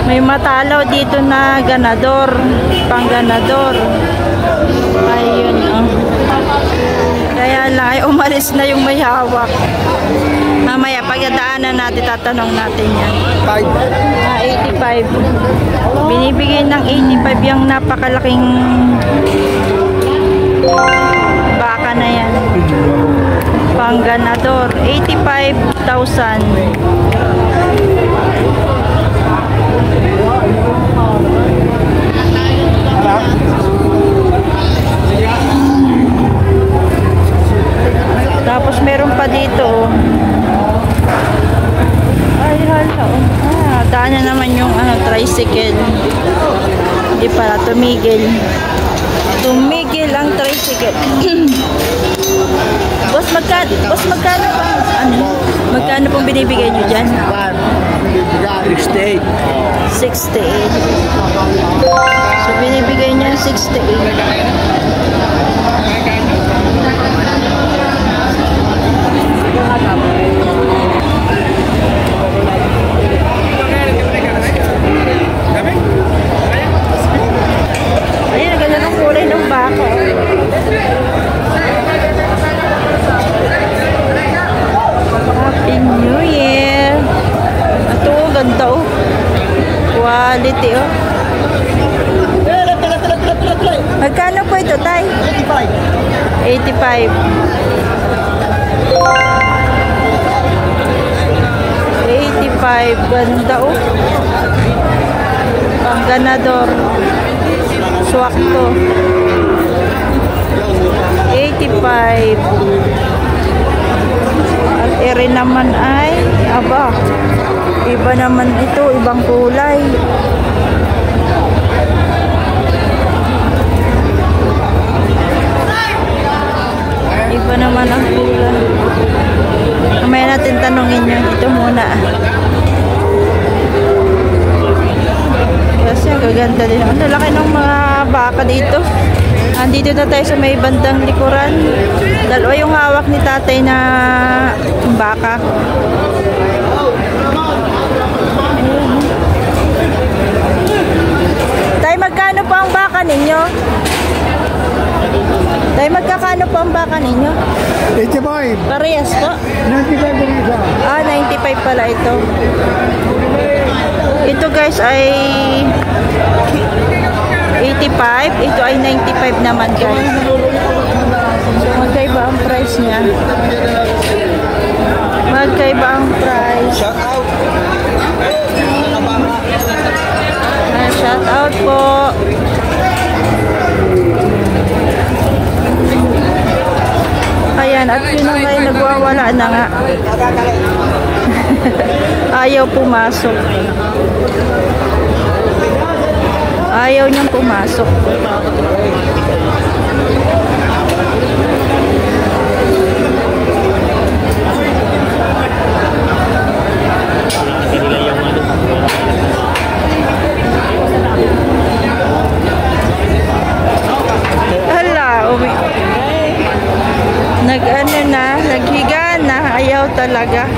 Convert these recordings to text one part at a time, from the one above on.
May matalaw dito na ganador, pang ganador. Ayun, oh. Kaya lang ay umalis na yung may hawak. Mamaya pagdadaanan natin, tatanong natin yan. 85. Binibigay ng 85 yung napakalaking baka na yan. Pang ganador, 85,000. Tapos meron pa dito. Ay, hala. Daan na naman yung tricycle. Hindi pala, tumigil. Tumigil ang tricycle. Boss, magkano pa? Ano? Magkano pong binibigay nyo dyan? 68. 68. So, binibigay niya 68. Ayun, ganda ng kulay ng baka. Happy New Year! Ito, ganda oh. Quality oh. Magkano po ito, tay? 85. 85. Ganda oh. Pang ganador. Swak to. 85. At ere naman ay aba. Iba naman ito, ibang kulay. Iba naman ang kulay. Mamaya natin tanongin nyo. Ito muna. Kasi ang gaganda din. Ang lalaki ng mga baka dito. Andito na tayo sa may bandang likuran. Dalawa yung hawak ni tatay na baka. Tay, magkano po ang baka ninyo? Tay, magkakano po ang baka ninyo? 85. Parehas po? 95 din isa. 95 pala ito. Ito guys ay 85. Ito ay 95 naman guys. So magkaiba ang price niya. Magkaiba ang price. Shout out. Shout out po. Ayan, at yun na ngayon nagwawala na nga. Ayaw pumasok. Ayaw niyang pumasok. Nag-ano na, naghiga na, ayaw talaga.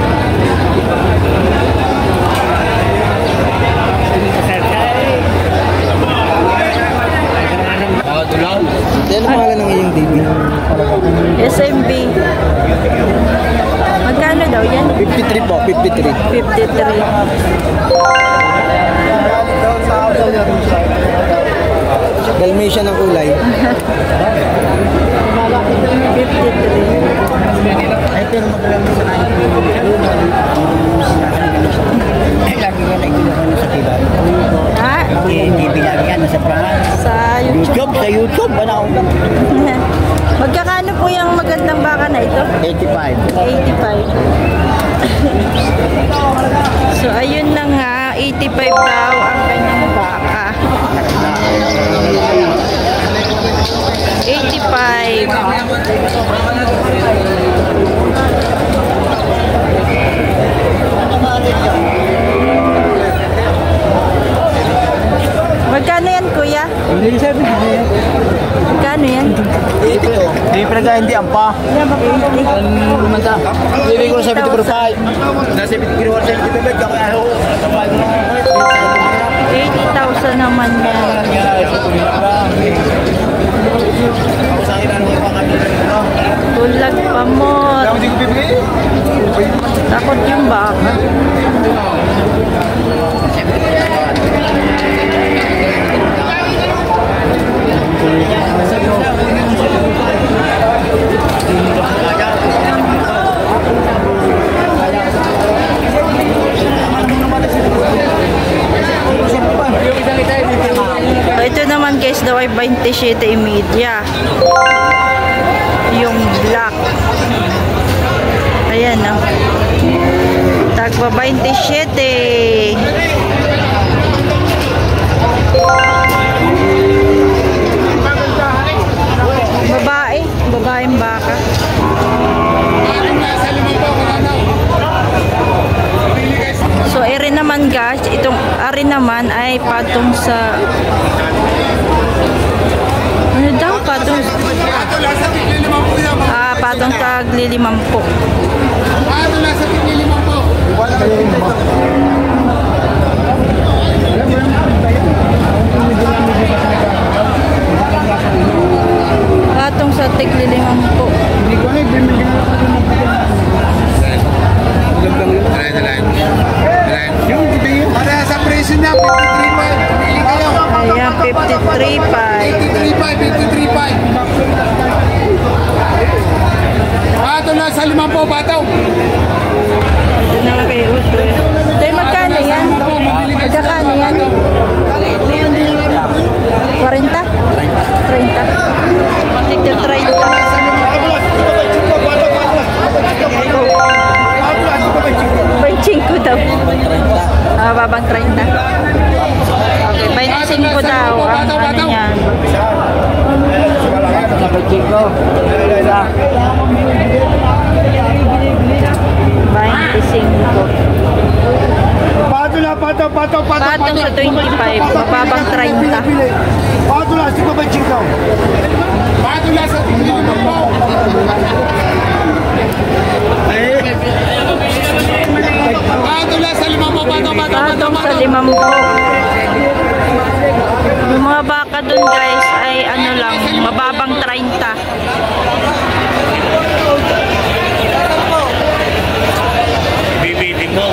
Ano pangalan ng iyong baby? SMB. Magkano daw yan? 53 po, 53. 53. Dalmatian ang kulay. 53. Ay, pero magalang sa kanin. Ay, lagi ko na ikinuha na sa tibay. Ha? TV lagi yan, nasa prangan. Sa YouTube. Sa YouTube, ba na ako? Magkakano po yung magandang baka na ito? 85. 85. So, ayun na nga. 85 daw ang kanyang baka. 85. Magkano yan, kuya? Hindi sabi niya. Magkano yan? 80. Hindi pa hindi ampa. Lumanta. Hindi ko na 75. Na 70 kilo 75 ako. 2,000 naman yan. Bulag pa mo. Takot yung baka. Ito naman guys daw ay 27.5. Yung black. Ayan na. Tagpa 27. Babae. Babaeng baka. So, eri naman guys, itong ari naman ay patong sa ano daw? Patong patong sa Glilimampo. Patong sa Glilimampo. Para sa presyo niya, 53.5. Ayan, 53.5. 53.5. Pato na sa 5 po, pato. Ito na lang kayo. Tayo, magkano yan? Magkakano yan? 40? 30? Ito 30. Ko daw. Babang 30. Okay, 25 daw ang ano yan. 25. Patong sa 25. Babang 30. Patula sa 5 po. Patong sa 5 po. Yung mga baka dun guys ay ano lang, mababang 30. Bibitin mo.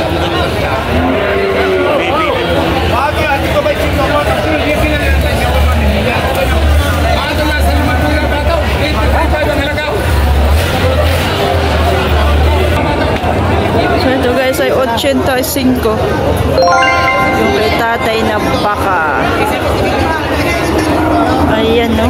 So ito guys ay 85. Yung kay tatay na baka. Ayan no.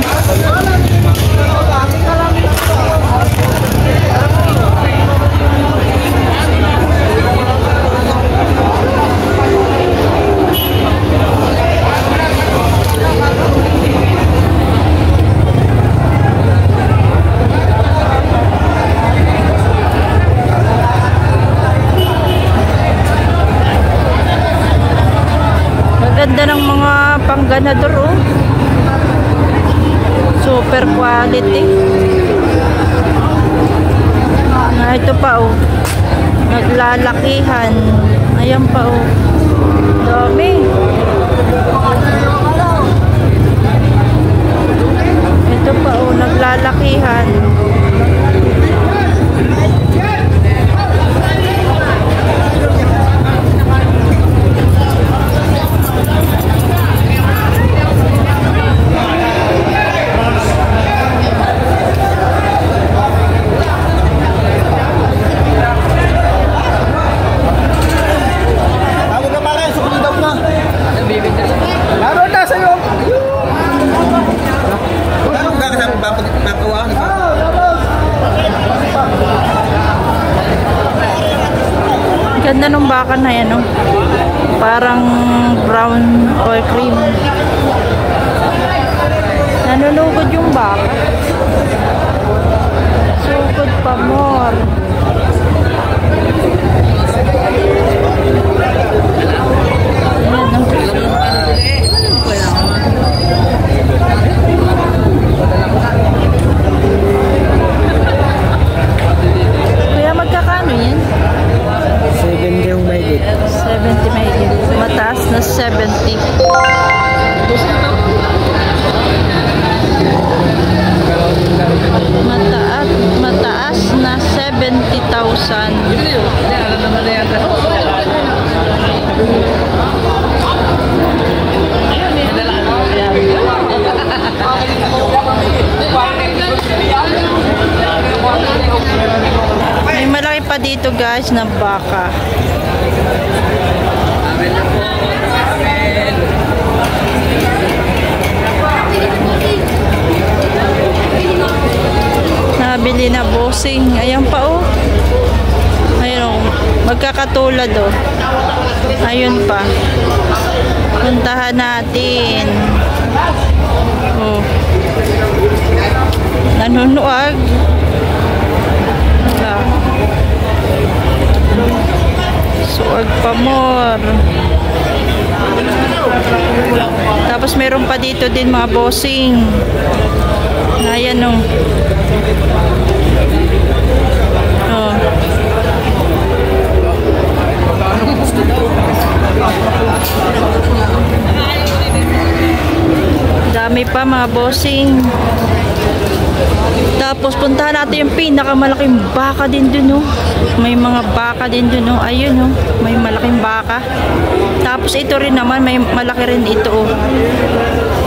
Ganda ng mga pangganador oh. Super quality. Ito pa oh. Naglalakihan. Ayan pa oh. Dami. Ito pa oh, naglalakihan. Ganda nung baka na yan, no? Parang brown or cream. Nanunugod yung baka. Sugod pa more. Ayan, no? Kaya magkakano yan? 70 yung may 70 mahigit. Mataas na 70. Mataas na 70,000. May malaki pa dito guys na baka. Nabili na bossing. Ayan pa oh. Ayun oh. Magkakatulad oh. Ayun pa. Puntahan natin. Oh. Nanunuag. Wala. Suag pa more. Tapos meron pa dito din mga bossing. Ayan oh. Oh. Dami pa mga bossing. Tapos puntahan natin yung pinakamalaking baka din dun oh. May mga baka din dun oh. Ayun oh. May malaking baka. Tapos ito rin naman, may malaki rin ito oh.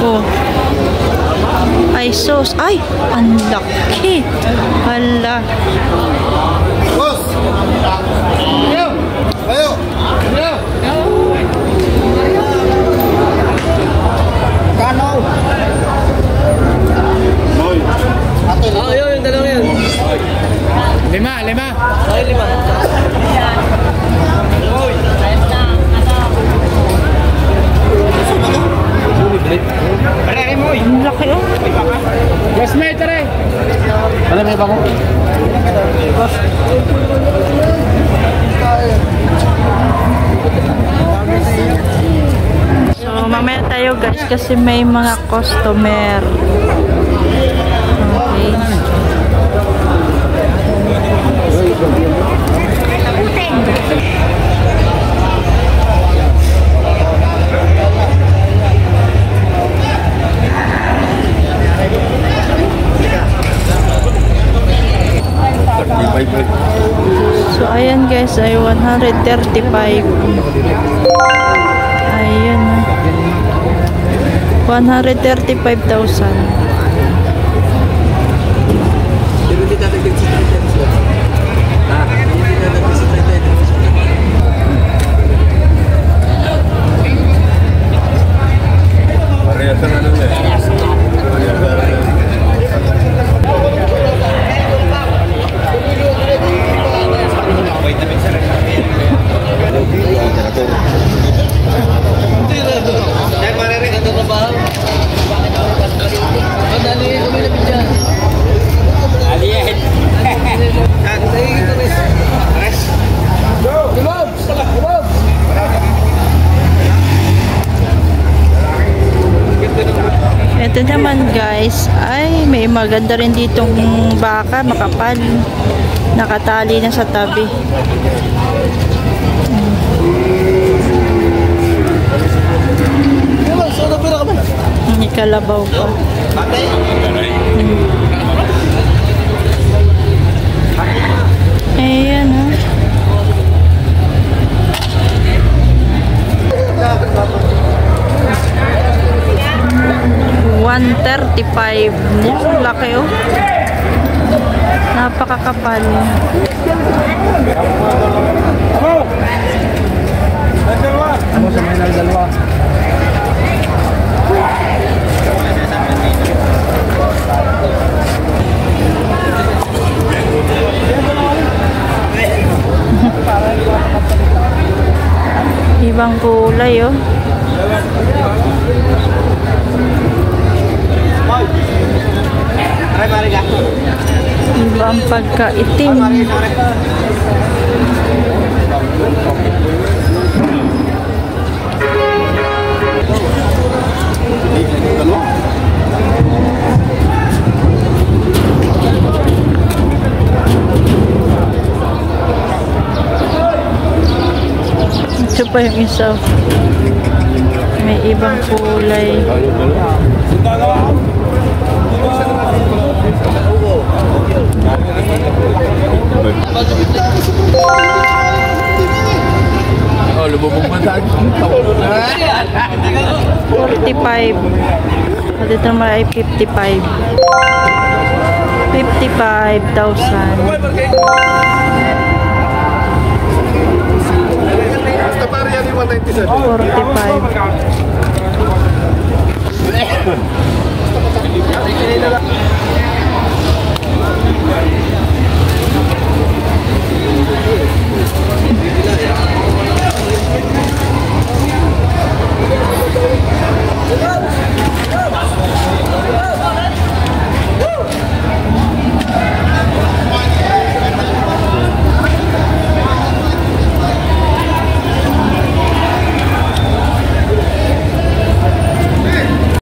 Oh. Ay sos. Ay, ang laki. Hala. Boss! Ayo! Ayo! Ayo! Kano? Hoy. Oh, yun, yung dalawa yun. Lima. Ay, 5. Ang laki oh. Yes, mate, tare. Ano may bako? So mamaya tayo guys kasi may mga customer. Okay. So ayan guys ay 135. Ayan. 135,000. Ito naman guys ay may maganda rin ditong baka makapal, nakatali na sa tabi. May kalabaw pa. Ayan ha. 135. Yan, laki oh. Napakakapal. Ano sa may dalawa? Ibang kulay oh. Ibang pagkaitim. Ito pa yung isa. May ibang kulay. Oh, lumubog man tayo. 45. At ito naman ay 55. 55,000. 45.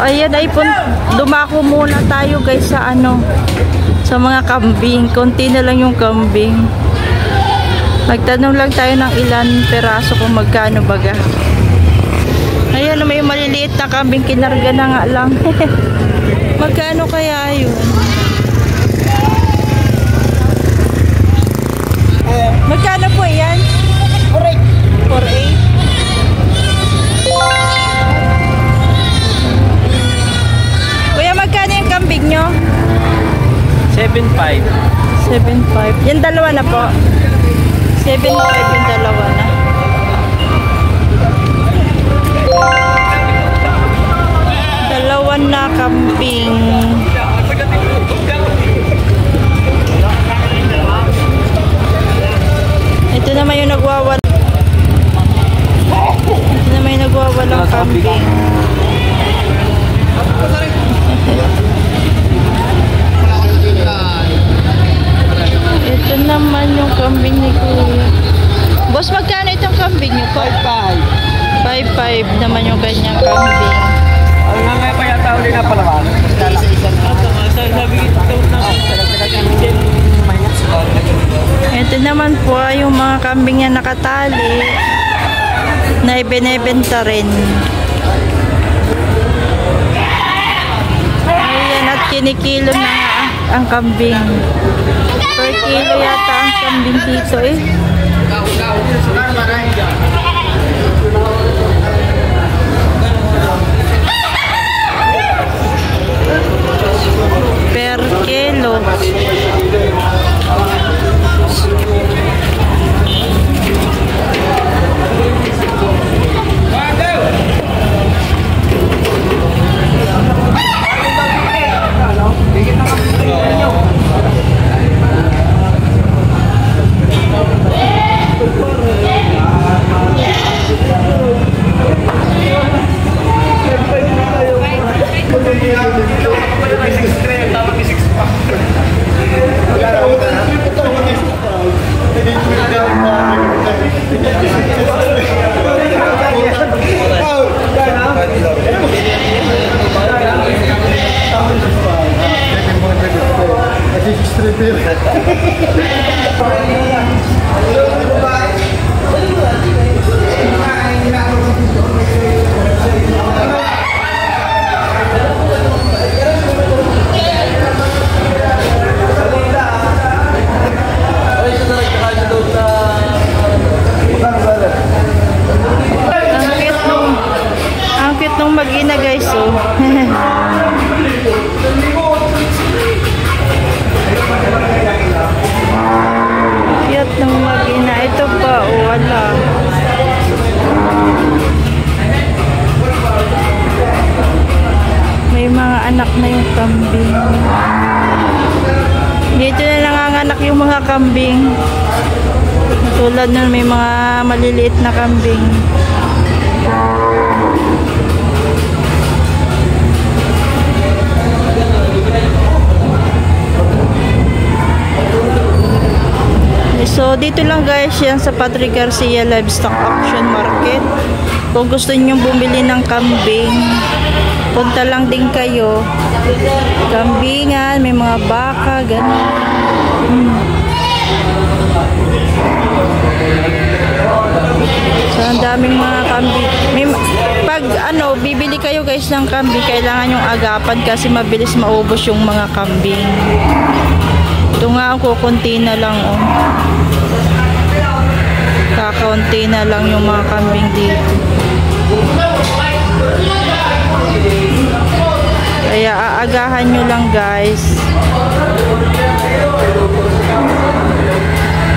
Ayan ay dumako muna tayo guys sa sa mga kambing. Konti na lang yung kambing. Magtanong lang tayo ng ilan peraso kung magkano baga. Ayan, may maliliit na kambing, kinarga na nga lang. Magkano kaya yun? Magkano po yan? 4.8. Kuya, magkano yung kambing nyo? 7.5. 7.5. Yan dalawa na po. 7.5 yung dalawa na. Dalawa na kambing. Ito naman yung nagwawala. Ito naman yung nagwawalang kambing. Ito naman yung kambing ni Kuya. Boss, magkano itong kambing niyo? 5.5. 5.5 naman yung kanyang kambing. Ano nga nga pa yata ulit na palawan? Ito naman po yung mga kambing niya nakatali na ibinebenta rin. Ayan, at kinikilo na nga ang kambing. Per kilo yata ang kambing dito eh. Per kilo. Ang cute nung mag-ina guys, oh. Cute nung mag-ina. Ito pa, oh, wala. May mga anak na yung kambing. Dito na nanganganak yung mga kambing. Tulad nun, may mga maliliit na kambing. So, dito lang guys yan sa Patrick Garcia Livestock Auction Market. Kung gusto niyo bumili ng kambing, punta lang din kayo. Kambingan, may mga baka, gano'n. So, ang daming mga kambing. May, pag guys ng kambing, kailangan yung agapan kasi mabilis maubos yung mga kambing. Ito nga, kukunti na lang, oh. Kakaunti na lang yung mga kambing dito. Kaya aagahan nyo lang, guys.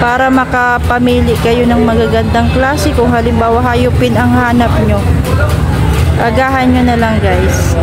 Para makapamili kayo ng magagandang klase. Kung halimbawa hayupin ang hanap nyo, agahan nyo na lang, guys.